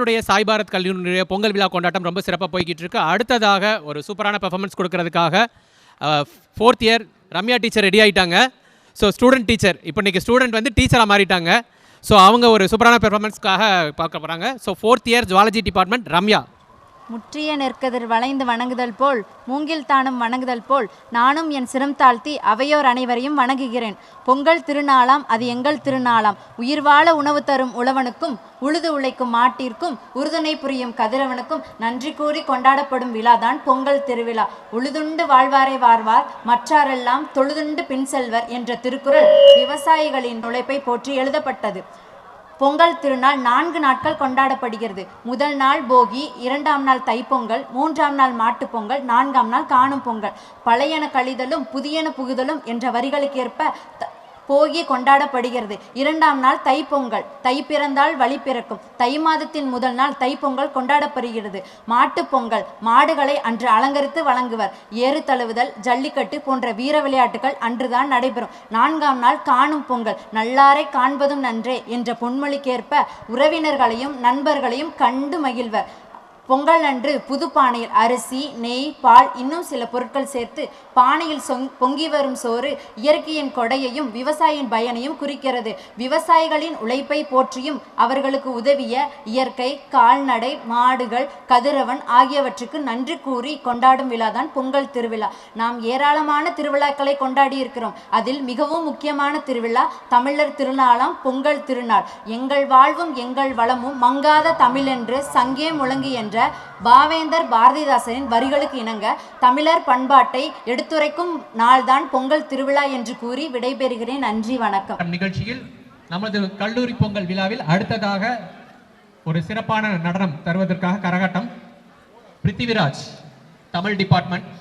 நம்மளுடைய சாய் பாரத் கல்லூரியினுடைய பொங்கல் விழா கொண்டாட்டம் ரொம்ப சிறப்பாக போய்கிட்டு இருக்கு. அடுத்ததாக ஒரு சூப்பரான பெர்ஃபார்மன்ஸ் கொடுக்கறதுக்காக 4th year Ramya teacher ready ஆகிட்டாங்க. ஸோ ஸ்டூடெண்ட் டீச்சர் இப்போ இன்றைக்கி ஸ்டூடெண்ட் வந்து டீச்சராக மாறிட்டாங்க. ஸோ அவங்க ஒரு சூப்பரான பெர்ஃபார்மன்ஸ்க்காக பார்க்க போகிறாங்க. So 4th year zoology department Ramya. முற்றிய நெற்கதிர் வளைந்து வணங்குதல் போல் மூங்கில் தானும் வணங்குதல் போல் நானும் என் சிரம் தாழ்த்தி அவையோர் அனைவரையும் வணங்குகிறேன். பொங்கல் திருநாளாம் அது எங்கள் திருநாளாம். உயிர் வாழ உணவு தரும் உழவனுக்கும் உழுது உழைக்கும் மாட்டிற்கும் உறுதுணை புரியும் கதிரவனுக்கும் நன்றி கூறி கொண்டாடப்படும் விழாதான் பொங்கல் திருவிழா. உழுதுண்டு வாழ்வாரை வாழ்வார் மற்றாரெல்லாம் தொழுதுண்டு பின் செல்வர் என்ற திருக்குறள் விவசாயிகளின் உழைப்பை போற்றி எழுதப்பட்டது. பொங்கல் திருநாள் 4 நாட்கள் கொண்டாடப்படுகிறது. முதல் நாள் போகி, 2ஆம் நாள் தைப்பொங்கல், 3ஆம் நாள் மாட்டுப்பொங்கல், 4ஆம் நாள் காணும் பொங்கல். பழையன கழிதலும் புதியன புகுதலும் என்ற வரிகளுக்கேற்ப போகி கொண்டாடப்படுகிறது. 2ஆம் நாள் தைப்பொங்கல். தை பிறந்தால் வழி பிறக்கும். தை மாதத்தின் முதல் நாள் தைப்பொங்கல் கொண்டாடப்படுகிறது. மாட்டுப்பொங்கல். மாடுகளை அன்று அலங்கரித்து வழங்குவர். ஏறு தழுவுதல், ஜல்லிக்கட்டு போன்ற வீர விளையாட்டுகள் அன்றுதான் நடைபெறும். 4ஆம் நாள் காணும் பொங்கல். நல்லாரை காண்பதும் நன்றே என்ற பொன்மொழிக்கேற்ப உறவினர்களையும் நண்பர்களையும் கண்டு மகிழ்வர். பொங்கல் அன்று புது பானையில் அரிசி, நெய், பால் இன்னும் சில பொருட்கள் சேர்த்து பானையில் பொங்கி வரும் சோறு இயற்கையின் கொடையையும் விவசாயியின் பயனையும் குறிக்கிறது. விவசாயிகளின் உழைப்பை போற்றியும் அவர்களுக்கு உதவிய இயற்கை, கால்நடை, மாடுகள், கதிரவன் ஆகியவற்றுக்கு நன்றி கூறி கொண்டாடும் விழாதான் பொங்கல் திருவிழா. நாம் ஏராளமான திருவிழாக்களை கொண்டாடி இருக்கிறோம். அதில் மிகவும் முக்கியமான திருவிழா தமிழர் திருநாளாம் பொங்கல் திருநாள். எங்கள் வாழ்வும் எங்கள் வளமும் மங்காத தமிழென்று சங்கே முழங்கு என்ற பாவேந்தர் பாரதிதாசனின் வரிகளுக்கு இணங்க தமிழர் பண்பாட்டை எடுத்துரைக்கும் நாள்தான் பொங்கல் திருவிழா என்று கூறி விடைபெறுகிறேன். நன்றி, வணக்கம். நிகழ்ச்சியில் நமது கல்லூரி பொங்கல் விழாவில் அடுத்ததாக ஒரு சிறப்பான நடனம் தருவதற்காக கரகாட்டம் பிருத்திவிராஜ் தமிழ் டிபார்ட்மெண்ட்.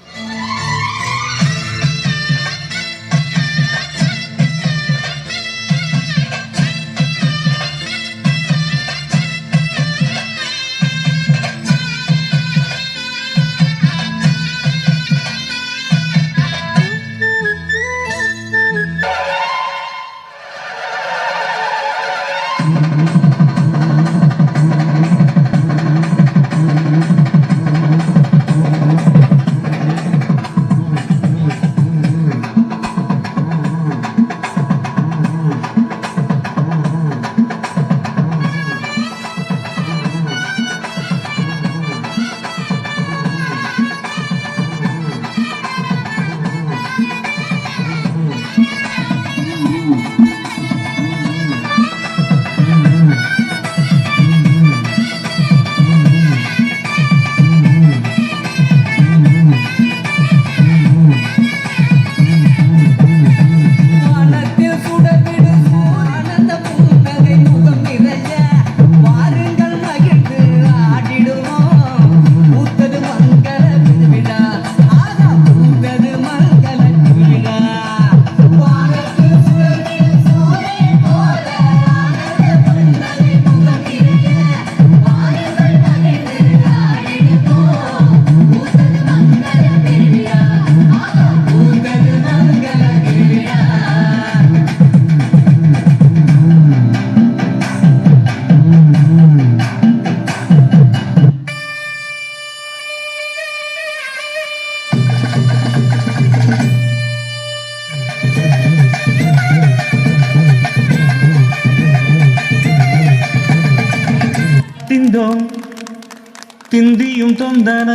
തിന്തിയും തൊന്തന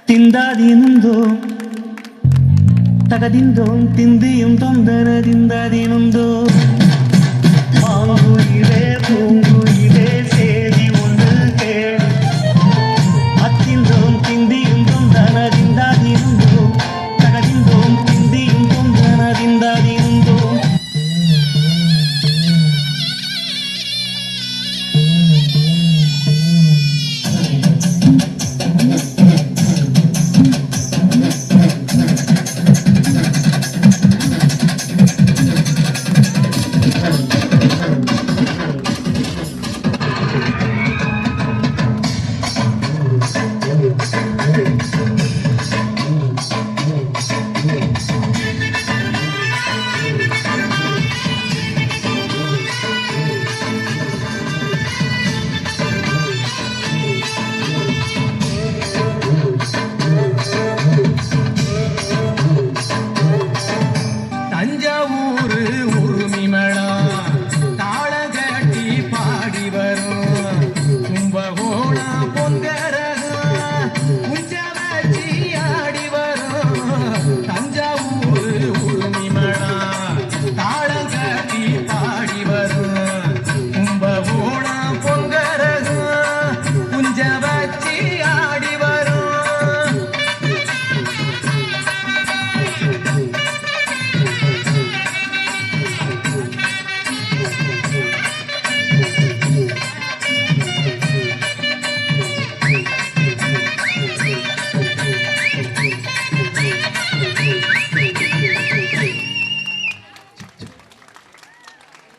തിന്താതിനുന്തോ തകതിന്തോ തിന്തിയും തൊന്തന തിന്താതിനുന്തോ മാങ്കുയിലേ പൂങ്കുയിലേ சேதி ஒன்று கேடு அத்திந்தோம் திந்தியும் தொந்தன திந்தாதினுந்தோ தகதிந்தோம் திந்தியும் தொந்தன திந்தாதினுந்தோ.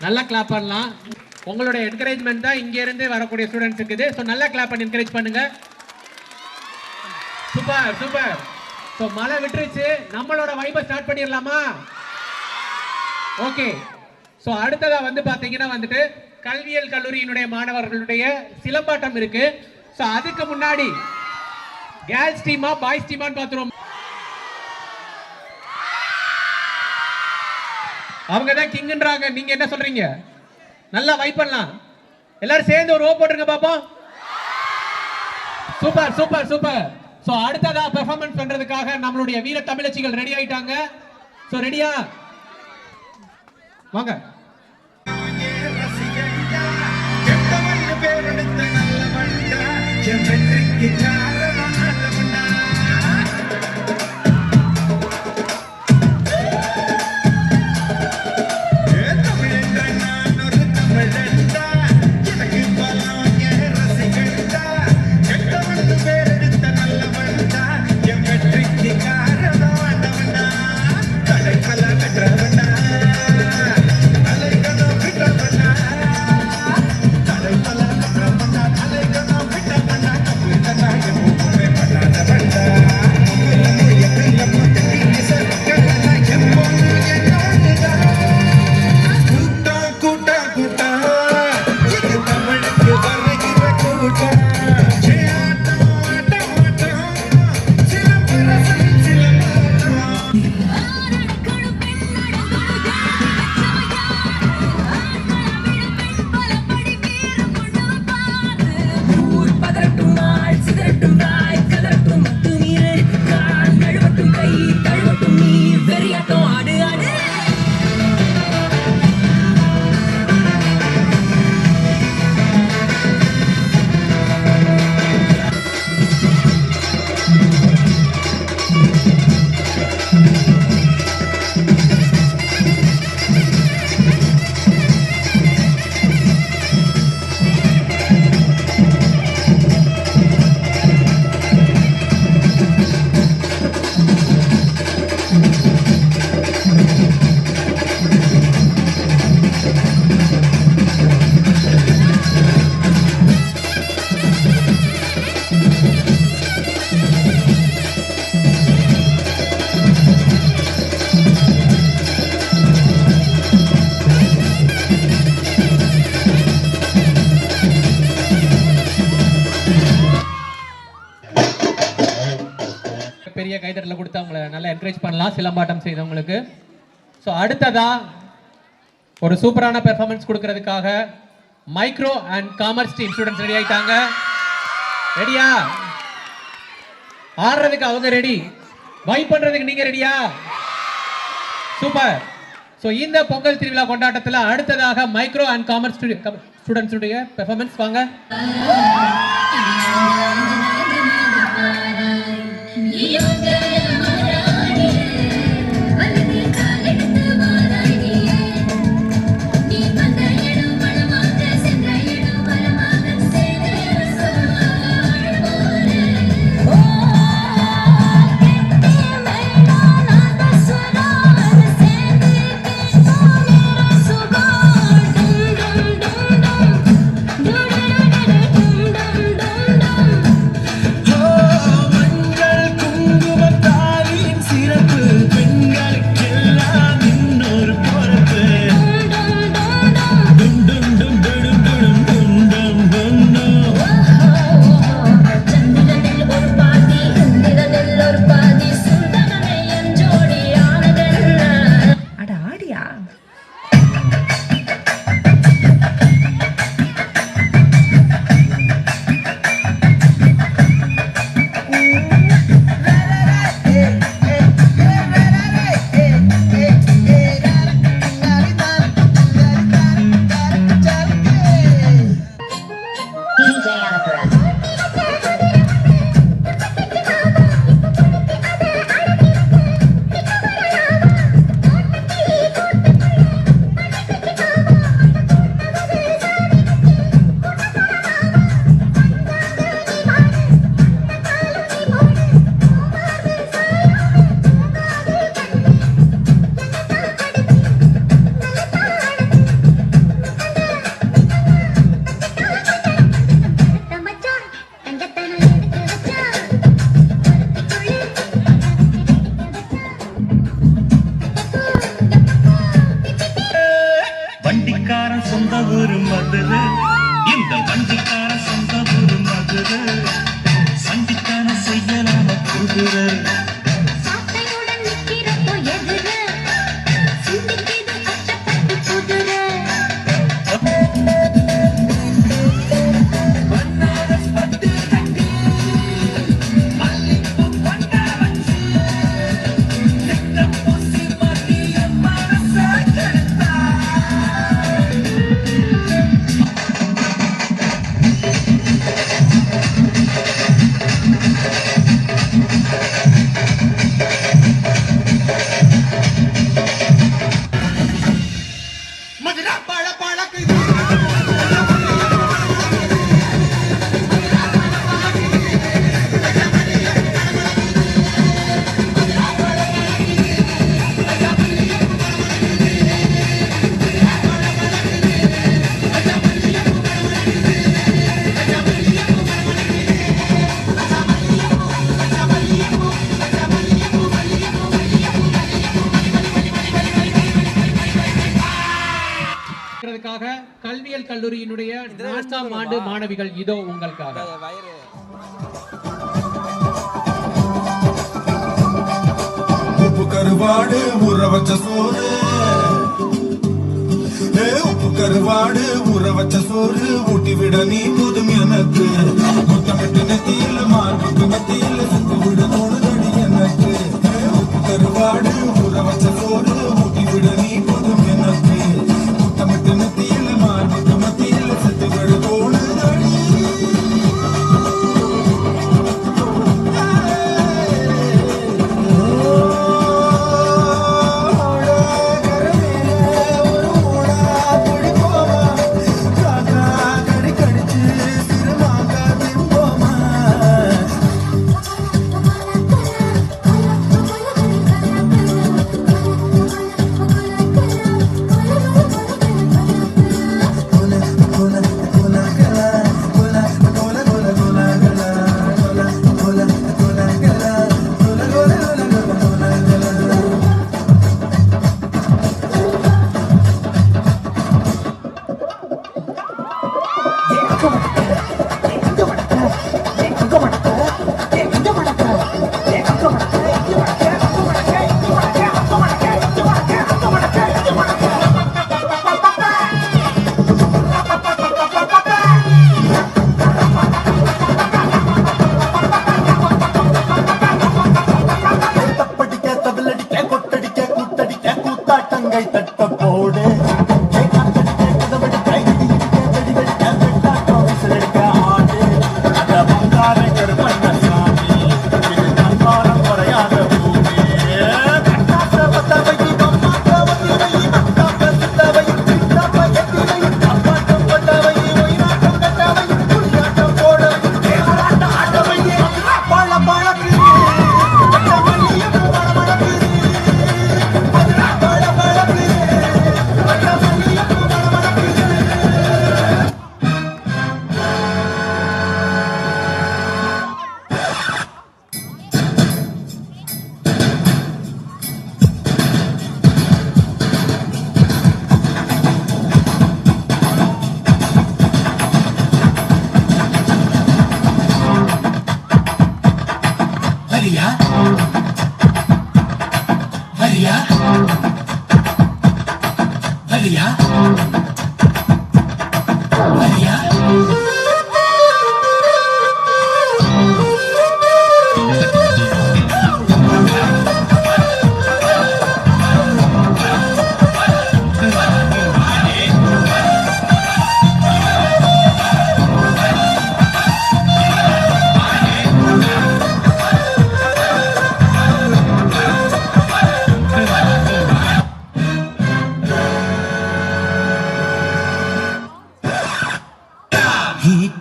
நல்லா கிளாப் பண்ணலாம். உங்களுடைய என்கரேஜ்மெண்ட் தான் இங்க இருந்து வரக்கூடிய ஸ்டூடெண்ட்ஸுக்கு இது. ஸோ நல்லா கிளாப் பண்ணி என்கரேஜ் பண்ணுங்க. Super super. ஸோ மழை விட்டுருச்சு, நம்மளோட வைபை ஸ்டார்ட் பண்ணிடலாமா? ஓகே. ஸோ அடுத்ததா வந்து பாத்தீங்கன்னா வந்துட்டு கல்வியியல் கல்லூரியினுடைய மாணவர்களுடைய சிலம்பாட்டம் இருக்கு. ஸோ அதுக்கு முன்னாடி கேர்ள்ஸ் டீமா பாய்ஸ் டீமான்னு பார்த்துருவோம். அவங்க தான் கிங்ன்றாங்க, நீங்க என்ன சொல்றீங்க? நல்லா வைப் பண்ணலாம். எல்லாரும் சேர்ந்து ஒரு ஓ போட்டுருங்க பாப்போம். Super super super. சோ அடுத்ததா பெர்ஃபார்மன்ஸ் பண்றதுக்காக நம்மளுடைய வீர தமிழச்சிகள் ரெடி ஆயிட்டாங்க. சோ ரெடியா? வாங்க. பெரிய கைதட்டல கொடுத்து அவங்களை நல்லா என்கரேஜ் பண்ணலாம் சிலம்பாட்டம் செய்தவங்களுக்கு. ஸோ அடுத்ததா ஒரு சூப்பரான பெர்ஃபார்மன்ஸ் கொடுக்கறதுக்காக micro and commerce team students ready ஆயிட்டாங்க. ரெடியா? ஆடுறதுக்கு அவங்க ரெடி, வைப் பண்றதுக்கு நீங்க ரெடியா? சூப்பர். ஸோ இந்த பொங்கல் திருவிழா கொண்டாட்டத்தில் அடுத்ததாக மைக்ரோ அண்ட் காமர்ஸ் ஸ்டூடெண்ட்ஸ் உடைய பெர்ஃபார்மன்ஸ் வாங்க. dum dum கொண்டாடுறதுக்காக கல்வியல் கல்லூரியினுடைய 4ஆம் ஆண்டு மாணவிகள் இதோ உங்களுக்காக. உப்பு கருவாடு ஊற வச்ச சோறு, உப்பு கருவாடு ஊற வச்ச சோறு ஊட்டி விட நீ போதும் எனக்கு. முத்தமிட்டு நெத்தியில மார்புக்கு மத்தியில செத்து விட தோணுதடி எனக்கு. உப்பு கருவாடு ஊற வச்ச சோறு ஊட்டி விட நீ போதும் எனக்கு. முத்தமிட்டு நெத்தியில மார்புக்கு மத்தியில செத்து விட தோணுதடி.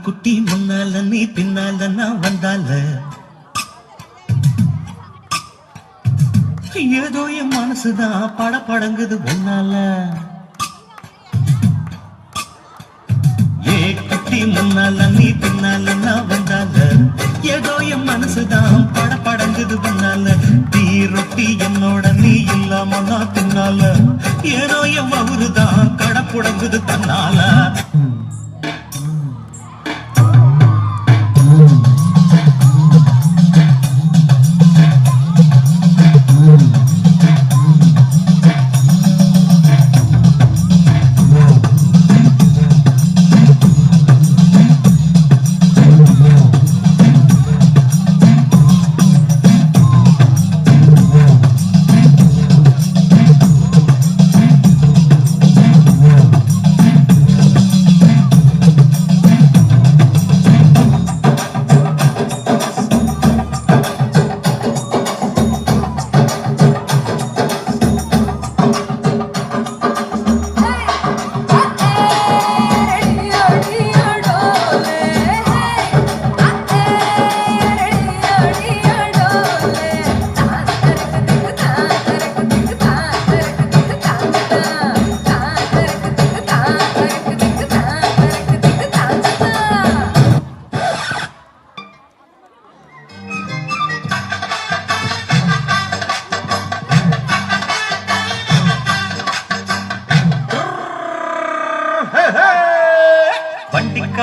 குட்டி முன்னால நீ பின்னால நான் வந்தால ஏதோ என் மனசுதான் படபடங்குது முன்னால. ஏ குட்டி முன்னால நீ பின்னால நான் வந்தால ஏதோ என் மனசுதான் படபடங்குது முன்னால. டீ ரொட்டி என்னோட நீ இல்லாம நான் தின்னால ஏதோ என் வவுறுதான் கடப்புடங்குது தன்னால.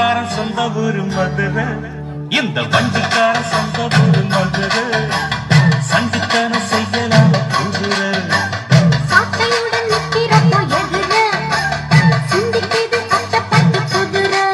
வண்டிக்காரன் சொந்த ஊரு மதுரை, இந்த வண்டிக்காரன் சொந்த ஊரு மதுரை, சண்டித்தனம் செய்யலாம் குதிரை. சாட்டையுடன் நிற்கிறப்போ எதிர சிந்திக்குது கட்டப்பட்டு குதிரை.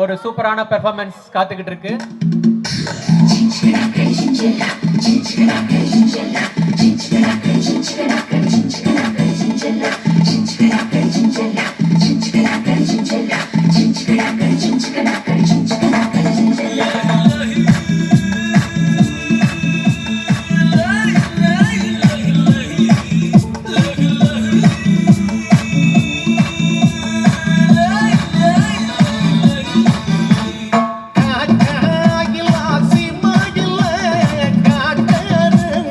ஒரு சூப்பரான பெர்ஃபார்மன்ஸ் காத்துக்கிட்டு இருக்கு. காட்டாயிலா சிமாயில காட்டாரு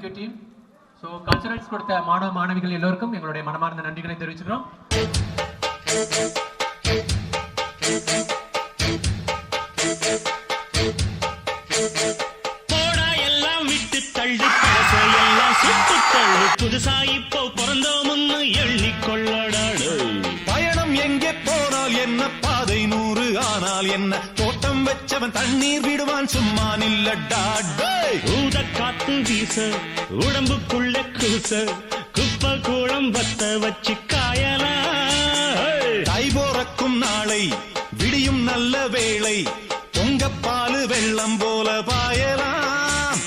தேங்க்யூ டீம். ஸோ கல்ச்சரல்ஸ் கொடுத்த மாணவ மாணவிகள் எல்லோருக்கும் எங்களுடைய மனமார்ந்த நன்றிகளை தெரிவிச்சுக்கிறோம். போடா எல்லாம் விட்டு தள்ளு, எல்லாம் சுட்டு தள்ளு, புதுசா இப்போ பிறந்தோம்னு எண்ணிக்கொள்ளடாடு. பயணம் எங்கே போனால் என்ன, பாதை 100 ஆனால் என்ன, தோட்டம் வச்சவன் தண்ணீர் விடுவான் சும்மா நில்லடா. ஊத காத்து வீச உடம்புக்குள்ள கூச, குப்பை கூளம் வத்த வச்சு காயலாம். தை போறக்கும் நாளை விடியும் நல்ல வேளை, பொங்கப்பாலு வெள்ளம் போல பாயலாம்.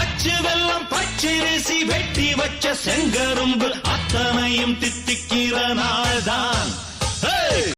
அச்சு வெள்ளம் பச்சரிசி வெட்டி வச்ச செங்கரும்பு அத்தனையும் தித்திக்கிற நாள்தான்.